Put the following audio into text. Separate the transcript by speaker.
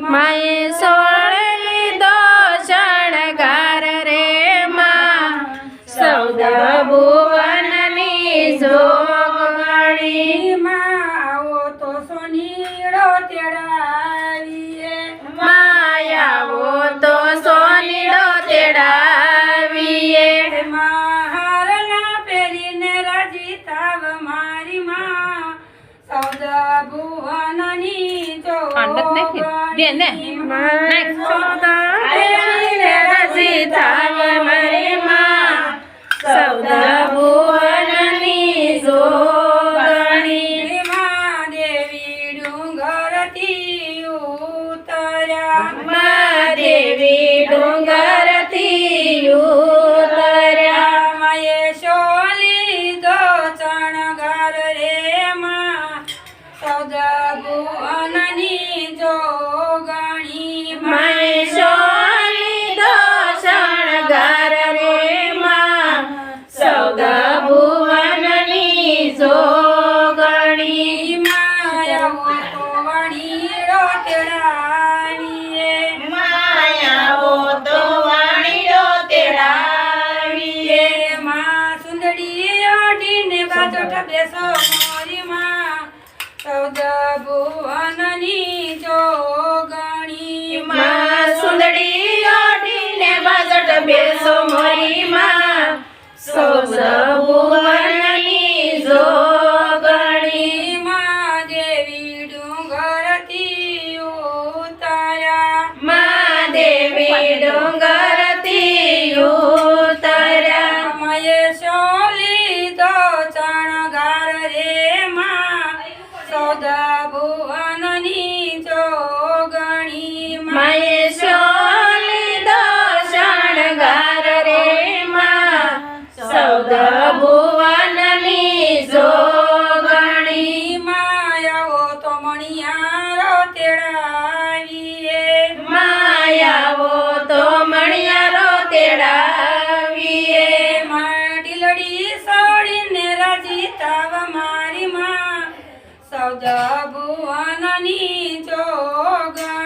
Speaker 1: માએ સોળ લીધો શણગાર રે માં સૌદ ભુવનની જોગણી
Speaker 2: માં આવો તો સોનીડો તેડાવીએ
Speaker 1: માયાવો તો સોનીડો તેડાવીએ
Speaker 2: હારના પહેરીને રાજી થાવ મારી માં સૌદ ભુવનની જોગણી
Speaker 1: સૌદ પહેરીને રાજી થાવ મારી માં સૌદ ભુવનની જોગણી
Speaker 2: માં દેવી ડુંગરથી ઉતર્યા
Speaker 1: માં દેવી ડુંગરથી ઉતર્યા
Speaker 2: માએ શોલી દો ચણગાર રે માં સૌદ ભુવનની જોગણી
Speaker 1: માએ સોલી દો શણગાર રે માં સૌદ ભુવનની જોગણી
Speaker 2: માયાવો તો વણીડો તેડાવીએ
Speaker 1: માયાવો તો વાણીડો તેડાવીએ
Speaker 2: માં સુંદડી ઓઢીને બાજોટ બેસો મોરી માં સૌદ ભુવનની જોગણી
Speaker 1: માં સુંદડી ઓઢીને બાજટ બેસો મોરી માં સૌદ ભુવનની જોગણી
Speaker 2: માં દેવી ડુંગરથી ઉતાર્યા
Speaker 1: માં દેવી ડુંગરથી ઉતર્યા
Speaker 2: માએ શોલી દો ચણગાર રે માં સૌદ ભુવનની જોગણી
Speaker 1: માએ સોલી દો શણગાર રે માં સૌદ ભુવનની જોગણી
Speaker 2: માયાવો તો મણિયારો તેડાવીએ
Speaker 1: માયાવો તો મણિયારો તેડાવીએ
Speaker 2: ઢીલડી સોડીને રાજી થાવ મારી માં સૌદ ભુવનની જોગણી